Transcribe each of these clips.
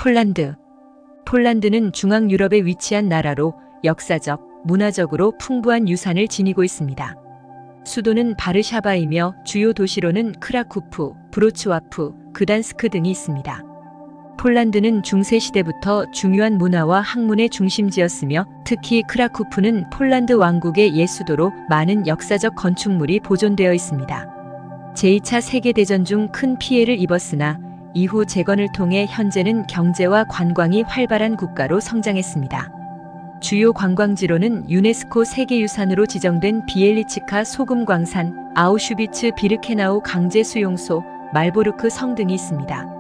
폴란드. 폴란드는 중앙 유럽에 위치한 나라로 역사적, 문화적으로 풍부한 유산을 지니고 있습니다. 수도는 바르샤바이며 주요 도시로는 크라쿠프, 브로츠와프, 그단스크 등이 있습니다. 폴란드는 중세 시대부터 중요한 문화와 학문의 중심지였으며 특히 크라쿠프는 폴란드 왕국의 옛 수도로 많은 역사적 건축물이 보존되어 있습니다. 제2차 세계대전 중 큰 피해를 입었으나 이후 재건을 통해 현재는 경제와 관광이 활발한 국가로 성장했습니다. 주요 관광지로는 유네스코 세계유산으로 지정된 비엘리치카 소금광산, 아우슈비츠 비르케나우 강제수용소, 말보르크 성 등이 있습니다.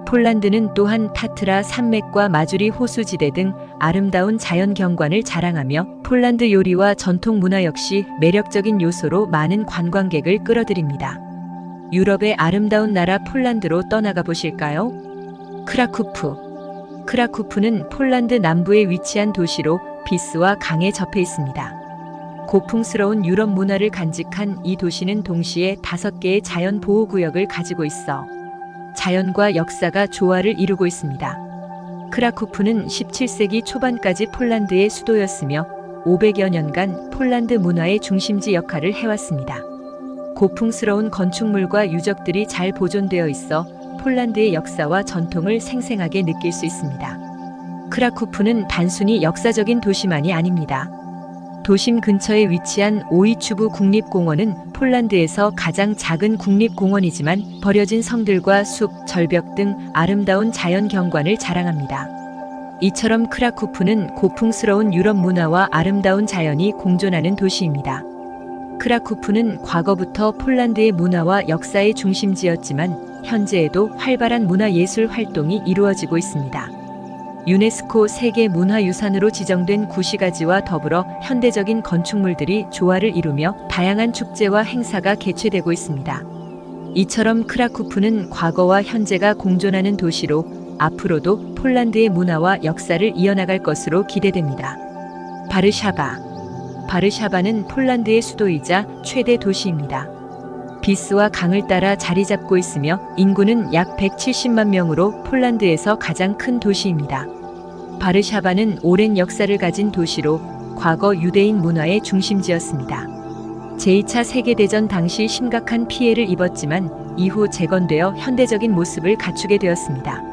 폴란드는 또한 타트라 산맥과 마주리 호수지대 등 아름다운 자연 경관을 자랑하며 폴란드 요리와 전통 문화 역시 매력적인 요소로 많은 관광객을 끌어들입니다. 유럽의 아름다운 나라 폴란드로 떠나가 보실까요? 크라쿠프. 크라쿠프는 폴란드 남부에 위치한 도시로 비스와 강에 접해 있습니다. 고풍스러운 유럽 문화를 간직한 이 도시는 동시에 5개의 자연 보호구역을 가지고 있어 자연과 역사가 조화를 이루고 있습니다. 크라쿠프는 17세기 초반까지 폴란드의 수도였으며 500여 년간 폴란드 문화의 중심지 역할을 해왔습니다. 고풍스러운 건축물과 유적들이 잘 보존되어 있어 폴란드의 역사와 전통을 생생하게 느낄 수 있습니다. 크라쿠프는 단순히 역사적인 도시만이 아닙니다. 도심 근처에 위치한 오이추브 국립공원은 폴란드에서 가장 작은 국립공원이지만 버려진 성들과 숲, 절벽 등 아름다운 자연 경관을 자랑합니다. 이처럼 크라쿠프는 고풍스러운 유럽 문화와 아름다운 자연이 공존하는 도시입니다. 크라쿠프는 과거부터 폴란드의 문화와 역사의 중심지였지만 현재에도 활발한 문화예술 활동이 이루어지고 있습니다. 유네스코 세계문화유산으로 지정된 구시가지와 더불어 현대적인 건축물들이 조화를 이루며 다양한 축제와 행사가 개최되고 있습니다. 이처럼 크라쿠프는 과거와 현재가 공존하는 도시로 앞으로도 폴란드의 문화와 역사를 이어나갈 것으로 기대됩니다. 바르샤바. 바르샤바는 폴란드의 수도이자 최대 도시입니다. 비스와 강을 따라 자리 잡고 있으며 인구는 약 170만 명으로 폴란드에서 가장 큰 도시입니다. 바르샤바는 오랜 역사를 가진 도시로 과거 유대인 문화의 중심지였습니다. 제2차 세계대전 당시 심각한 피해를 입었지만 이후 재건되어 현대적인 모습을 갖추게 되었습니다.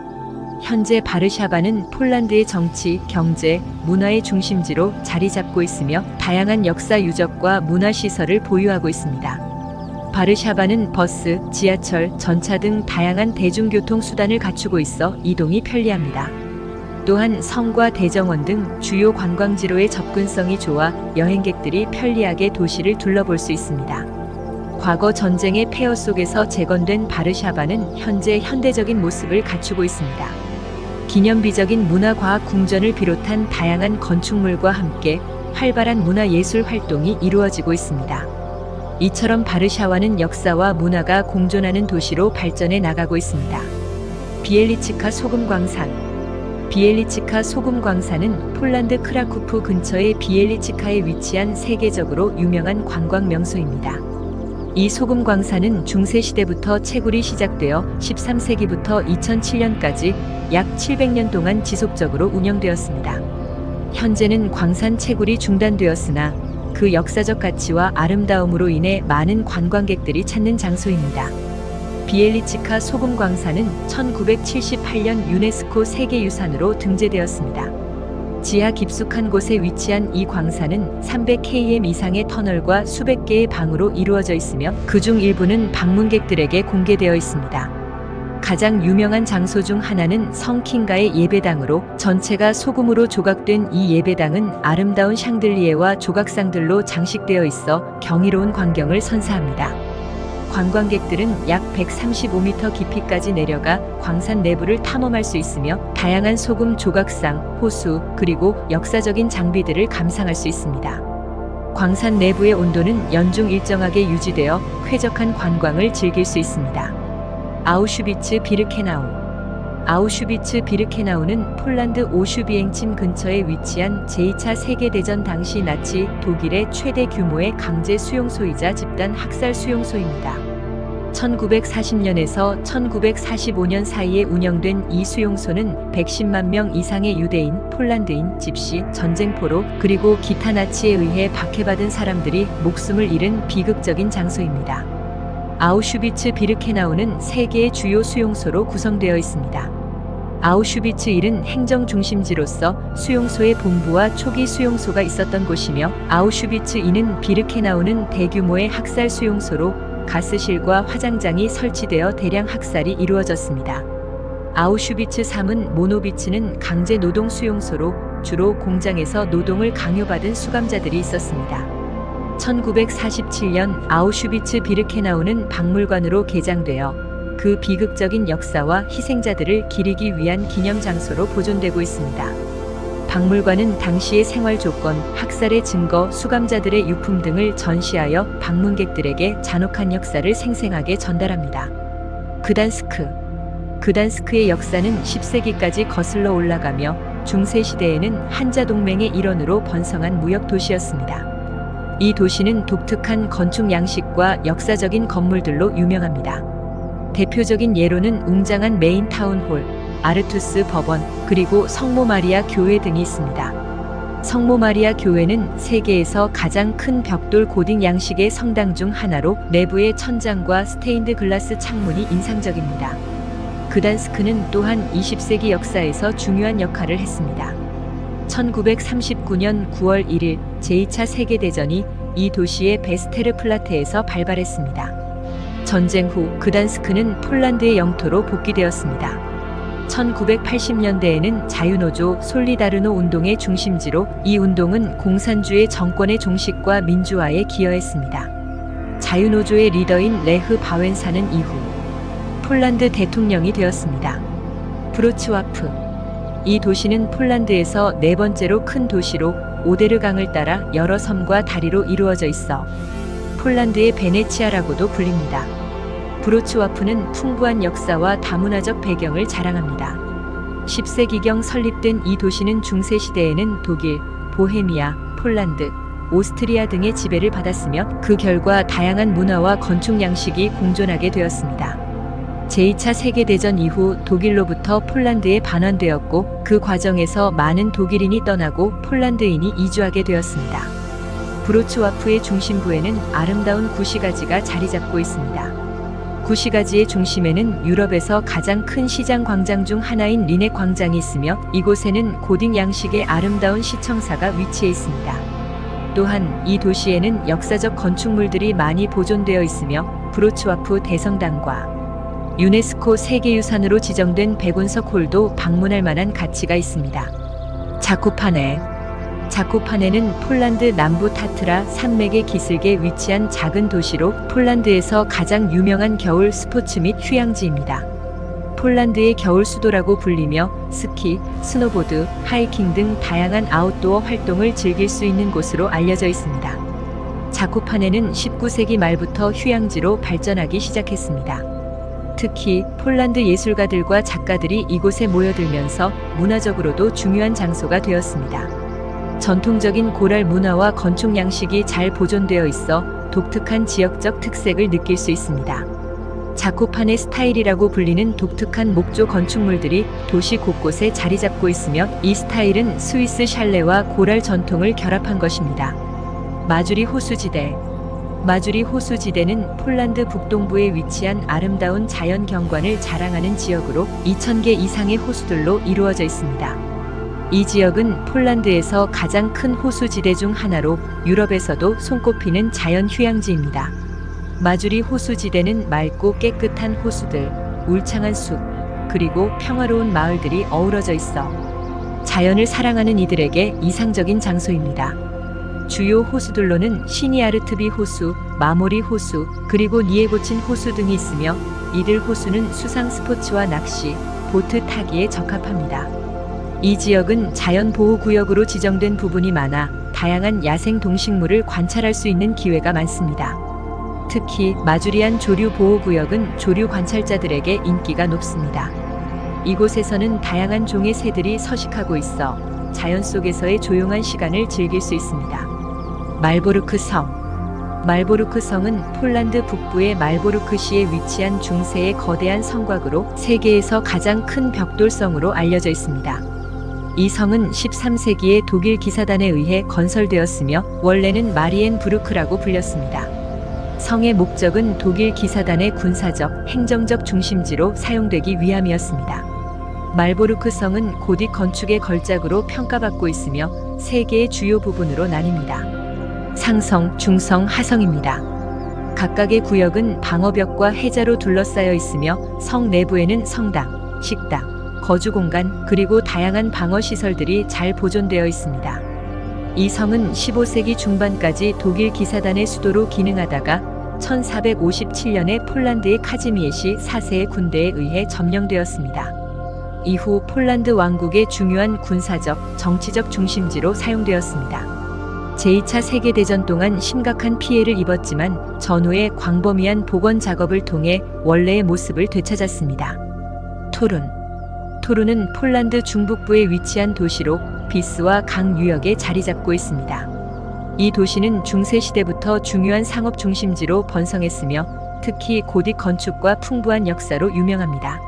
현재 바르샤바는 폴란드의 정치, 경제, 문화의 중심지로 자리 잡고 있으며 다양한 역사 유적과 문화시설을 보유하고 있습니다. 바르샤바는 버스, 지하철, 전차 등 다양한 대중교통 수단을 갖추고 있어 이동이 편리합니다. 또한 성과 대정원 등 주요 관광지로의 접근성이 좋아 여행객들이 편리하게 도시를 둘러볼 수 있습니다. 과거 전쟁의 폐허 속에서 재건된 바르샤바는 현재 현대적인 모습을 갖추고 있습니다. 기념비적인 문화과학 궁전을 비롯한 다양한 건축물과 함께 활발한 문화예술 활동이 이루어지고 있습니다. 이처럼 바르샤와는 역사와 문화가 공존하는 도시로 발전해 나가고 있습니다. 비엘리치카 소금광산. 비엘리치카 소금광산은 폴란드 크라쿠프 근처의 비엘리치카에 위치한 세계적으로 유명한 관광 명소입니다. 이 소금광산은 중세시대부터 채굴이 시작되어 13세기부터 2007년까지 약 700년 동안 지속적으로 운영되었습니다. 현재는 광산 채굴이 중단되었으나 그 역사적 가치와 아름다움으로 인해 많은 관광객들이 찾는 장소입니다. 비엘리치카 소금광산은 1978년 유네스코 세계유산으로 등재되었습니다. 지하 깊숙한 곳에 위치한 이 광산은 300km 이상의 터널과 수백 개의 방으로 이루어져 있으며 그중 일부는 방문객들에게 공개되어 있습니다. 가장 유명한 장소 중 하나는 성 킹가의 예배당으로 전체가 소금으로 조각된 이 예배당은 아름다운 샹들리에와 조각상들로 장식되어 있어 경이로운 광경을 선사합니다. 관광객들은 약 135m 깊이까지 내려가 광산 내부를 탐험할 수 있으며 다양한 소금 조각상, 호수, 그리고 역사적인 장비들을 감상할 수 있습니다. 광산 내부의 온도는 연중 일정하게 유지되어 쾌적한 관광을 즐길 수 있습니다. 아우슈비츠 비르케나우. 아우슈비츠 비르케나우는 폴란드 오슈비엥친 근처에 위치한 제2차 세계대전 당시 나치 독일의 최대 규모의 강제 수용소이자 집단 학살 수용소입니다. 1940년에서 1945년 사이에 운영된 이 수용소는 110만 명 이상의 유대인, 폴란드인, 집시, 전쟁포로 그리고 기타 나치에 의해 박해받은 사람들이 목숨을 잃은 비극적인 장소입니다. 아우슈비츠 비르케나우는 세 개의 주요 수용소로 구성되어 있습니다. 아우슈비츠 1은 행정 중심지로서 수용소의 본부와 초기 수용소가 있었던 곳이며, 아우슈비츠 2는 비르케나우는 대규모의 학살 수용소로 가스실과 화장장이 설치되어 대량 학살이 이루어졌습니다. 아우슈비츠 3은 모노비츠는 강제 노동 수용소로 주로 공장에서 노동을 강요받은 수감자들이 있었습니다. 1947년 아우슈비츠 비르케나우는 박물관으로 개장되어 그 비극적인 역사와 희생자들을 기리기 위한 기념 장소로 보존되고 있습니다. 박물관은 당시의 생활 조건, 학살의 증거, 수감자들의 유품 등을 전시하여 방문객들에게 잔혹한 역사를 생생하게 전달합니다. 그단스크의 역사는 10세기까지 거슬러 올라가며 중세시대에는 한자동맹의 일원으로 번성한 무역 도시였습니다. 이 도시는 독특한 건축 양식과 역사적인 건물들로 유명합니다. 대표적인 예로는 웅장한 메인 타운홀, 아르투스 법원, 그리고 성모 마리아 교회 등이 있습니다. 성모 마리아 교회는 세계에서 가장 큰 벽돌 고딕 양식의 성당 중 하나로 내부의 천장과 스테인드 글라스 창문이 인상적입니다. 그단스크는 또한 20세기 역사에서 중요한 역할을 했습니다. 1939년 9월 1일 제2차 세계대전이 이 도시의 베스테르플라테에서 발발했습니다. 전쟁 후 그단스크는 폴란드의 영토로 복귀되었습니다. 1980년대에는 자유노조 솔리다르노 운동의 중심지로, 이 운동은 공산주의 정권의 종식과 민주화에 기여했습니다. 자유노조의 리더인 레흐 바웬사는 이후 폴란드 대통령이 되었습니다. 브로츠와프. 이 도시는 폴란드에서 네 번째로 큰 도시로 오데르 강을 따라 여러 섬과 다리로 이루어져 있어 폴란드의 베네치아라고도 불립니다. 브로츠와프는 풍부한 역사와 다문화적 배경을 자랑합니다. 10세기경 설립된 이 도시는 중세시대에는 독일, 보헤미아, 폴란드, 오스트리아 등의 지배를 받았으며, 그 결과 다양한 문화와 건축 양식이 공존하게 되었습니다. 제2차 세계대전 이후 독일로부터 폴란드에 반환되었고, 그 과정에서 많은 독일인이 떠나고 폴란드인이 이주하게 되었습니다. 브로츠와프의 중심부에는 아름다운 구시가지가 자리 잡고 있습니다. 구시가지의 중심에는 유럽에서 가장 큰 시장 광장 중 하나인 리넥 광장이 있으며, 이곳에는 고딕 양식의 아름다운 시청사가 위치해 있습니다. 또한 이 도시에는 역사적 건축물들이 많이 보존되어 있으며, 브로츠와프 대성당과 유네스코 세계유산으로 지정된 백운석 홀도 방문할 만한 가치가 있습니다. 자코파네는 폴란드 남부 타트라 산맥의 기슭에 위치한 작은 도시로 폴란드에서 가장 유명한 겨울 스포츠 및 휴양지입니다. 폴란드의 겨울 수도라고 불리며 스키, 스노보드, 하이킹 등 다양한 아웃도어 활동을 즐길 수 있는 곳으로 알려져 있습니다. 자코파네는 19세기 말부터 휴양지로 발전하기 시작했습니다. 특히 폴란드 예술가들과 작가들이 이곳에 모여들면서 문화적으로도 중요한 장소가 되었습니다. 전통적인 고랄 문화와 건축 양식이 잘 보존되어 있어 독특한 지역적 특색을 느낄 수 있습니다. 자코파네 스타일이라고 불리는 독특한 목조 건축물들이 도시 곳곳에 자리 잡고 있으며, 이 스타일은 스위스 샬레와 고랄 전통을 결합한 것입니다. 마주리 호수지대는 폴란드 북동부에 위치한 아름다운 자연 경관을 자랑하는 지역으로 2,000개 이상의 호수들로 이루어져 있습니다. 이 지역은 폴란드에서 가장 큰 호수지대 중 하나로 유럽에서도 손꼽히는 자연 휴양지입니다. 마주리 호수지대는 맑고 깨끗한 호수들, 울창한 숲, 그리고 평화로운 마을들이 어우러져 있어 자연을 사랑하는 이들에게 이상적인 장소입니다. 주요 호수들로는 시니아르트비 호수, 마모리 호수, 그리고 니에고친 호수 등이 있으며, 이들 호수는 수상 스포츠와 낚시, 보트 타기에 적합합니다. 이 지역은 자연보호구역으로 지정된 부분이 많아 다양한 야생 동식물을 관찰할 수 있는 기회가 많습니다. 특히 마주리안 조류보호구역은 조류 관찰자들에게 인기가 높습니다. 이곳에서는 다양한 종의 새들이 서식하고 있어 자연 속에서의 조용한 시간을 즐길 수 있습니다. 말보르크 말보르크 성은 폴란드 북부의 말보르크시에 위치한 중세의 거대한 성곽으로 세계에서 가장 큰 벽돌성으로 알려져 있습니다. 이 성은 13세기에 독일 기사단에 의해 건설되었으며 원래는 마리엔부르크라고 불렸습니다. 성의 목적은 독일 기사단의 군사적, 행정적 중심지로 사용되기 위함이었습니다. 말보르크 성은 고딕 건축의 걸작으로 평가받고 있으며 세 개의 주요 부분으로 나뉩니다. 상성, 중성, 하성입니다. 각각의 구역은 방어벽과 해자로 둘러싸여 있으며 성 내부에는 성당, 식당, 거주 공간, 그리고 다양한 방어 시설들이 잘 보존되어 있습니다. 이 성은 15세기 중반까지 독일 기사단의 수도로 기능하다가 1457년에 폴란드의 카즈미에시 4세의 군대에 의해 점령되었습니다. 이후 폴란드 왕국의 중요한 군사적, 정치적 중심지로 사용되었습니다. 제2차 세계대전 동안 심각한 피해를 입었지만 전후에 광범위한 복원 작업을 통해 원래의 모습을 되찾았습니다. 토룬은 폴란드 중북부에 위치한 도시로 비스와 강 유역에 자리 잡고 있습니다. 이 도시는 중세시대부터 중요한 상업 중심지로 번성했으며 특히 고딕 건축과 풍부한 역사로 유명합니다.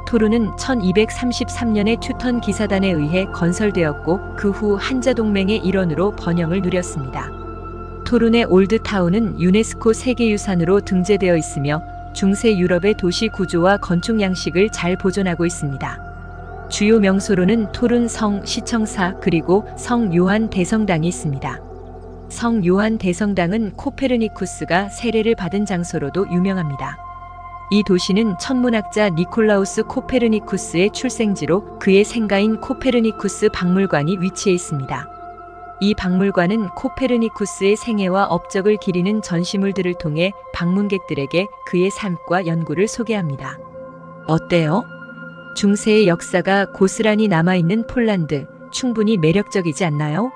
토룬은 1233년에 튜턴 기사단에 의해 건설되었고 그 후 한자동맹의 일원으로 번영을 누렸습니다. 토룬의 올드타운은 유네스코 세계유산으로 등재되어 있으며 중세 유럽의 도시 구조와 건축 양식을 잘 보존하고 있습니다. 주요 명소로는 토룬 성 시청사 그리고 성 요한 대성당이 있습니다. 성 요한 대성당은 코페르니쿠스가 세례를 받은 장소로도 유명합니다. 이 도시는 천문학자 니콜라우스 코페르니쿠스의 출생지로 그의 생가인 코페르니쿠스 박물관이 위치해 있습니다. 이 박물관은 코페르니쿠스의 생애와 업적을 기리는 전시물들을 통해 방문객들에게 그의 삶과 연구를 소개합니다. 어때요? 중세의 역사가 고스란히 남아있는 폴란드, 충분히 매력적이지 않나요?